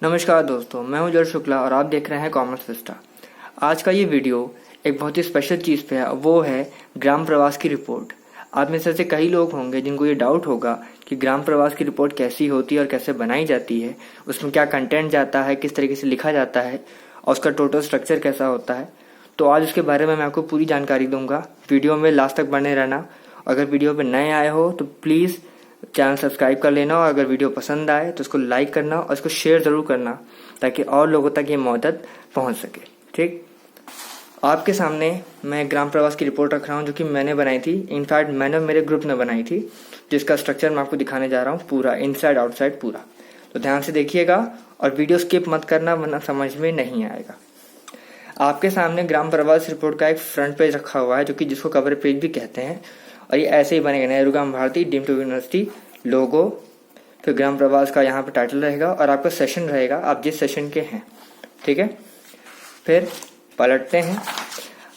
नमस्कार दोस्तों, मैं हूं जल शुक्ला और आप देख रहे हैं कॉमर्स विस्टा। आज का ये वीडियो एक बहुत ही स्पेशल चीज़ पे है, वो है ग्राम प्रवास की रिपोर्ट। आप में से कई लोग होंगे जिनको ये डाउट होगा कि ग्राम प्रवास की रिपोर्ट कैसी होती है और कैसे बनाई जाती है, उसमें क्या कंटेंट जाता है, किस तरीके से लिखा जाता है और उसका टोटल स्ट्रक्चर कैसा होता है। तो आज उसके बारे में मैं आपको पूरी जानकारी दूंगा। वीडियो में लास्ट तक बने रहना। अगर वीडियो पर नए आए हो तो प्लीज़ चैनल सब्सक्राइब कर लेना और अगर वीडियो पसंद आए तो उसको लाइक करना और इसको शेयर ज़रूर करना ताकि और लोगों तक ये मदद पहुंच सके। ठीक, आपके सामने मैं ग्राम प्रवास की रिपोर्ट रख रहा हूँ जो कि मैंने बनाई थी। इनफैक्ट मैंने मेरे ग्रुप ने बनाई थी, जिसका स्ट्रक्चर मैं आपको दिखाने जा रहा हूँ पूरा, इनसाइड आउटसाइड पूरा। तो ध्यान से देखिएगा और वीडियो स्किप मत करना वरना समझ में नहीं आएगा। आपके सामने ग्राम प्रवास रिपोर्ट का एक फ्रंट पेज रखा हुआ है जो कि जिसको कवर पेज भी कहते हैं, और ये ऐसे ही बनेगा। नेहरू ग्राम भारती डीम्ड टू यूनिवर्सिटी लोगो, फिर ग्राम प्रवास का यहाँ पे टाइटल रहेगा और आपका सेशन रहेगा, आप जिस सेशन के हैं। ठीक है, फिर पलटते हैं।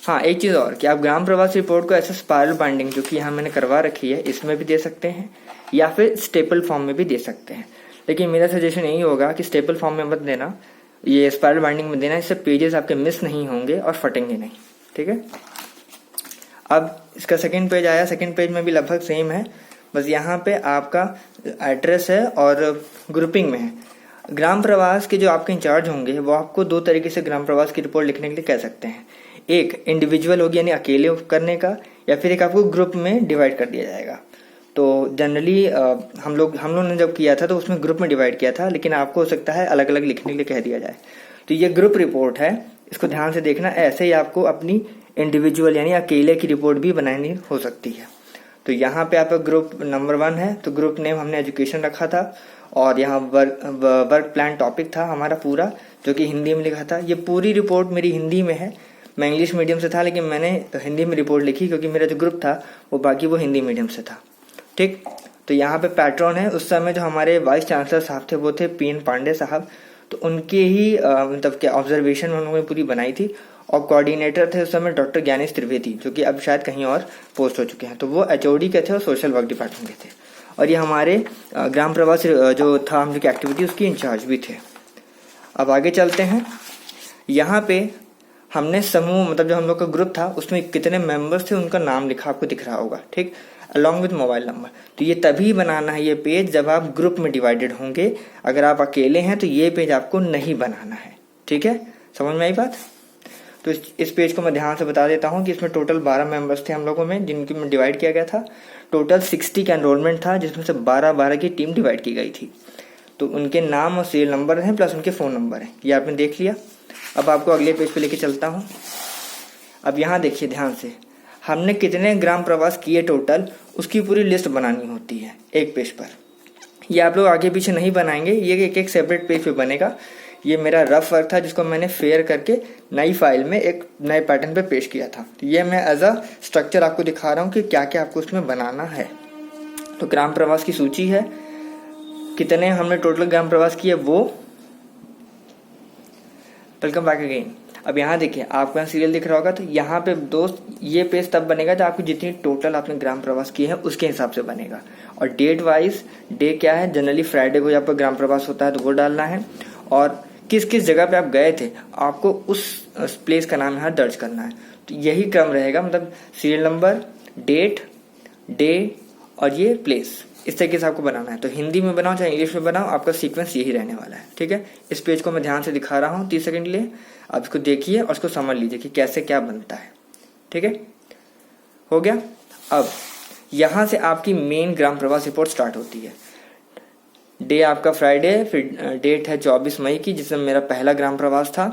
हाँ, एक चीज़ और कि आप ग्राम प्रवास रिपोर्ट को ऐसे स्पाइरल बाइंडिंग जो कि यहाँ मैंने करवा रखी है इसमें भी दे सकते हैं या फिर स्टेपल फॉर्म में भी दे सकते हैं। लेकिन मेरा सजेशन यही होगा कि स्टेपल फॉर्म में मत देना, ये स्पाइरल बाइंडिंग में देना। इससे पेजेस आपके मिस नहीं होंगे और फटेंगे नहीं। ठीक है, अब इसका सेकंड पेज आया। सेकंड पेज में भी लगभग सेम है, बस यहाँ पे आपका एड्रेस है और ग्रुपिंग में है। ग्राम प्रवास के जो आपके इंचार्ज होंगे वो आपको दो तरीके से ग्राम प्रवास की रिपोर्ट लिखने के लिए कह सकते हैं। एक इंडिविजुअल होगी यानी अकेले करने का, या फिर एक आपको ग्रुप में डिवाइड कर दिया जाएगा। तो जनरली हम लोग ने जब किया था तो उसमें ग्रुप में डिवाइड किया था, लेकिन आपको हो सकता है अलग अलग लिखने के लिए कह दिया जाए। तो ये ग्रुप रिपोर्ट है, इसको ध्यान से देखना। ऐसे ही आपको अपनी इंडिविजुअल यानी अकेले की रिपोर्ट भी बनानी हो सकती है। तो यहाँ पे आपका ग्रुप नंबर 1 है, तो ग्रुप नेम हमने एजुकेशन रखा था और यहाँ वर्क प्लान टॉपिक था हमारा पूरा, जो कि हिंदी में लिखा था। ये पूरी रिपोर्ट मेरी हिंदी में है। मैं इंग्लिश मीडियम से था लेकिन मैंने हिंदी में रिपोर्ट लिखी क्योंकि मेरा जो ग्रुप था वो हिंदी मीडियम से था। ठीक, तो यहाँ पे पैट्रॉन है। उस समय जो हमारे वाइस चांसलर साहब थे वो थे PN पांडे साहब, तो उनके ही मतलब क्या ऑब्जर्वेशन उन्होंने पूरी बनाई थी। और कोऑर्डिनेटर थे उस समय डॉक्टर ज्ञानेश त्रिवेदी, जो कि अब शायद कहीं और पोस्ट हो चुके हैं। तो वो HOD के थे और सोशल वर्क डिपार्टमेंट के थे, और ये हमारे ग्राम प्रवास जो था हम लोग की एक्टिविटी उसकी इंचार्ज भी थे। अब आगे चलते हैं। यहाँ पे हमने समूह मतलब जो हम लोग का ग्रुप था उसमें कितने मेंबर्स थे उनका नाम लिखा आपको दिख रहा होगा। ठीक, अलॉन्ग विद मोबाइल नंबर। तो ये तभी बनाना है ये पेज जब आप ग्रुप में डिवाइडेड होंगे। अगर आप अकेले हैं तो ये पेज आपको नहीं बनाना है। ठीक है, समझ में आई बात? तो इस पेज को मैं ध्यान से बता देता हूँ कि इसमें टोटल 12 मेंबर्स थे हम लोगों में, जिनकी में डिवाइड किया गया था। टोटल 60 का एनरोलमेंट था, जिसमें से 12-12 की टीम डिवाइड की गई थी। तो उनके नाम और सीरियल नंबर हैं प्लस उनके फ़ोन नंबर हैं, ये आपने देख लिया। अब आपको अगले पेज पे लेके चलता हूँ। अब यहाँ देखिए ध्यान से, हमने कितने ग्राम प्रवास किए टोटल, उसकी पूरी लिस्ट बनानी होती है एक पेज पर। ये आप लोग आगे पीछे नहीं बनाएंगे, ये एक सेपरेट पेज पे बनेगा। ये मेरा रफ वर्क था जिसको मैंने फेयर करके नई फाइल में एक नए पैटर्न पे पेश किया था। तो ये मैं एज अ स्ट्रक्चर आपको दिखा रहा हूँ कि क्या क्या आपको उसमें बनाना है। तो ग्राम प्रवास की सूची है, कितने हमने टोटल ग्राम प्रवास किए वो। Welcome back again. अब यहाँ देखिए, आपको यहाँ सीरियल दिख रहा होगा। तो यहाँ पे दोस्त ये पेज तब बनेगा जब आपकी जितनी टोटल आपने ग्राम प्रवास किए हैं उसके हिसाब से बनेगा। और डेट वाइज, डे क्या है, जनरली फ्राइडे को आपका ग्राम प्रवास होता है तो वो डालना है। और किस किस जगह पे आप गए थे आपको उस प्लेस का नाम यहाँ दर्ज करना है। तो यही क्रम रहेगा, मतलब सीरियल नंबर, डेट, डे और ये प्लेस, इस तरीके से आपको बनाना है। तो हिंदी में बनाओ चाहे इंग्लिश में बनाओ, आपका सीक्वेंस यही रहने वाला है। ठीक है, इस पेज को मैं ध्यान से दिखा रहा हूँ 30 सेकंड के लिए। आप इसको देखिए और इसको समझ लीजिए कि कैसे क्या बनता है। ठीक है, हो गया। अब यहाँ से आपकी मेन ग्राम प्रवास रिपोर्ट स्टार्ट होती है। डे आपका फ्राइडे, फिर डेट है 24 मई की, जिसमें मेरा पहला ग्राम प्रवास था।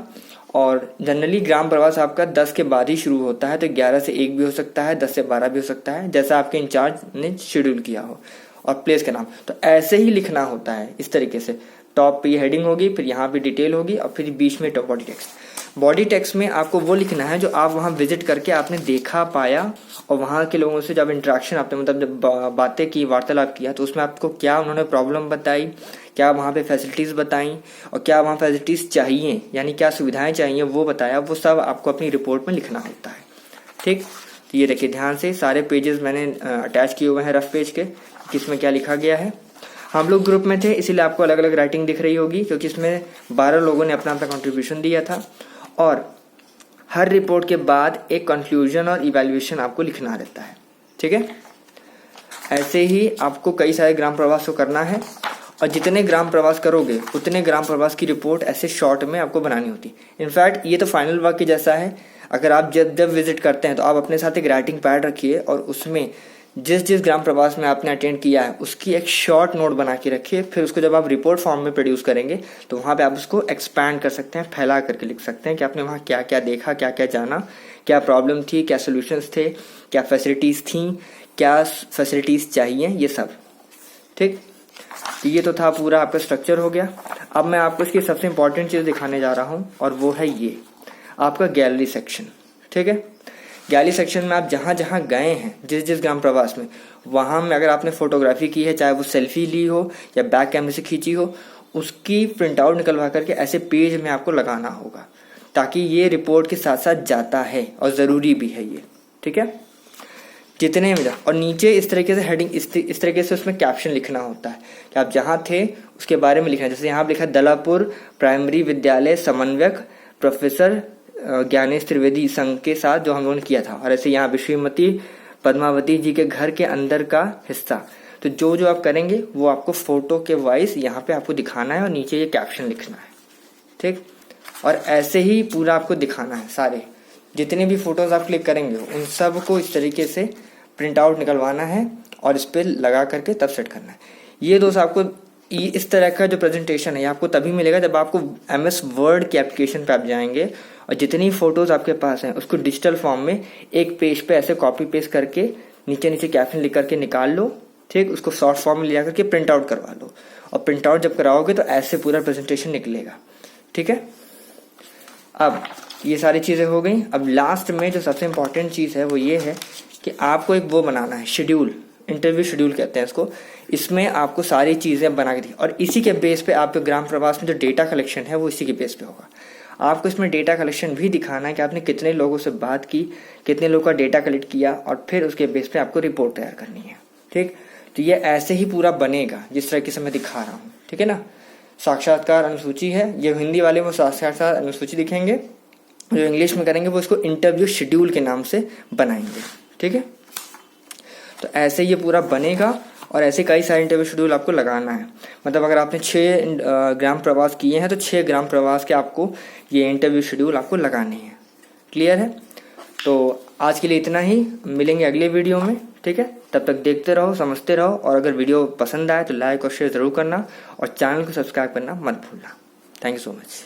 और जनरली ग्राम प्रवास आपका 10 के बाद ही शुरू होता है, तो 11 से 1 भी हो सकता है, 10 से 12 भी हो सकता है, जैसा आपके इंचार्ज ने शेड्यूल किया हो। और प्लेस का नाम तो ऐसे ही लिखना होता है, इस तरीके से। टॉप पे हेडिंग होगी, फिर यहाँ पे डिटेल होगी और फिर बीच में बॉडी टेक्स्ट। बॉडी टेक्स्ट में आपको वो लिखना है जो आप वहाँ विजिट करके आपने देखा, पाया, और वहाँ के लोगों से जब इंटरेक्शन आपने मतलब जब बातें की, वार्तालाप किया, तो उसमें आपको क्या उन्होंने प्रॉब्लम बताई, क्या वहाँ पे फैसिलिटीज़ बताई और क्या वहाँ फैसिलिटीज़ चाहिए यानी क्या सुविधाएं चाहिए वो बताया। वो सब आपको अपनी रिपोर्ट में लिखना होता है। ठीक, तो ये देखिए ध्यान से, सारे पेजेस मैंने अटैच किए हुए हैं रफ पेज के, किसमें क्या लिखा गया है। हम लोग ग्रुप में थे इसीलिए आपको अलग अलग राइटिंग दिख रही होगी, क्योंकि इसमें 12 लोगों ने अपना अपना कंट्रीब्यूशन दिया था और हर रिपोर्ट के बाद एक कंक्लूजन और इवैल्यूएशन आपको लिखना रहता है। ठीक है, ऐसे ही आपको कई सारे ग्राम प्रवास को करना है और जितने ग्राम प्रवास करोगे उतने ग्राम प्रवास की रिपोर्ट ऐसे शॉर्ट में आपको बनानी होती है। इनफैक्ट ये तो फाइनल वर्क के जैसा है। अगर आप जब विजिट करते हैं तो आप अपने साथ एक राइटिंग पैड रखिए और उसमें जिस जिस ग्राम प्रवास में आपने अटेंड किया है उसकी एक शॉर्ट नोट बना के रखिए। फिर उसको जब आप रिपोर्ट फॉर्म में प्रोड्यूस करेंगे तो वहाँ पे आप उसको एक्सपैंड कर सकते हैं, फैला करके लिख सकते हैं कि आपने वहाँ क्या क्या देखा, क्या क्या जाना, क्या प्रॉब्लम थी, क्या सोल्यूशंस थे, क्या फैसिलिटीज़ थी, क्या फैसिलिटीज़ चाहिए, ये सब। ठीक, ये तो था पूरा आपका स्ट्रक्चर हो गया। अब मैं आपको इसकी सबसे इंपॉर्टेंट चीज़ दिखाने जा रहा हूँ और वो है ये आपका गैलरी सेक्शन। ठीक है, गैलरी सेक्शन में आप जहाँ जहाँ गए हैं जिस जिस ग्राम प्रवास में, वहाँ में अगर आपने फोटोग्राफी की है, चाहे वो सेल्फी ली हो या बैक कैमरे से खींची हो, उसकी प्रिंट आउट निकलवा करके ऐसे पेज में आपको लगाना होगा, ताकि ये रिपोर्ट के साथ साथ जाता है और ज़रूरी भी है ये। ठीक है, जितने में और नीचे इस तरीके से हेडिंग इस तरीके से उसमें कैप्शन लिखना होता है कि आप जहाँ थे उसके बारे में लिखना है। जैसे यहाँ पर लिखा दलापुर प्राइमरी विद्यालय समन्वयक प्रोफेसर ज्ञानेश त्रिवेदी संघ के साथ जो हम लोगों ने किया था, और ऐसे यहाँ पे श्रीमती पद्मावती जी के घर के अंदर का हिस्सा। तो जो जो आप करेंगे वो आपको फोटो के वाइज यहाँ पे आपको दिखाना है और नीचे ये कैप्शन लिखना है। ठीक, और ऐसे ही पूरा आपको दिखाना है। सारे जितने भी फोटोज आप क्लिक करेंगे उन सब को इस तरीके से प्रिंट आउट निकलवाना है और इस पर लगा करके तब सेट करना है। ये दोस्त आपको इस तरह का जो प्रेजेंटेशन है ये आपको तभी मिलेगा जब आपको MS वर्ड के एप्लीकेशन पे आप जाएंगे और जितनी फोटोज आपके पास हैं उसको डिजिटल फॉर्म में एक पेज पे ऐसे कॉपी पेस्ट करके नीचे नीचे कैप्शन लिख करके निकाल लो। ठीक, उसको शॉर्ट फॉर्म में ले जाकर के प्रिंट आउट करवा लो और प्रिंट आउट जब कराओगे तो ऐसे पूरा प्रेजेंटेशन निकलेगा। ठीक है, अब ये सारी चीज़ें हो गई। अब लास्ट में जो सबसे इम्पोर्टेंट चीज़ है वो ये है कि आपको एक वो बनाना है शेड्यूल, इंटरव्यू शेड्यूल कहते हैं इसको। इसमें आपको सारी चीज़ें बना के दी और इसी के बेस पे आपके ग्राम प्रवास में जो डेटा कलेक्शन है वो इसी के बेस पे होगा। आपको इसमें डेटा कलेक्शन भी दिखाना है कि आपने कितने लोगों से बात की, कितने लोगों का डेटा कलेक्ट किया और फिर उसके बेस पे आपको रिपोर्ट तैयार करनी है। ठीक, तो ये ऐसे ही पूरा बनेगा जिस तरीके से मैं दिखा रहा हूँ। ठीक है ना, साक्षात्कार अनुसूची है, ये हिंदी वाले वो साक्षात्कार अनुसूची दिखेंगे, जो इंग्लिश में करेंगे वो इसको इंटरव्यू शेड्यूल के नाम से बनाएंगे। ठीक है, तो ऐसे ये पूरा बनेगा और ऐसे कई सारे इंटरव्यू शेड्यूल आपको लगाना है। मतलब अगर आपने 6 ग्राम प्रवास किए हैं तो 6 ग्राम प्रवास के आपको ये इंटरव्यू शेड्यूल आपको लगाने हैं। क्लियर है? तो आज के लिए इतना ही, मिलेंगे अगले वीडियो में। ठीक है, तब तक देखते रहो, समझते रहो और अगर वीडियो पसंद आए तो लाइक और शेयर ज़रूर करना और चैनल को सब्सक्राइब करना मत भूलना। Thank you so much.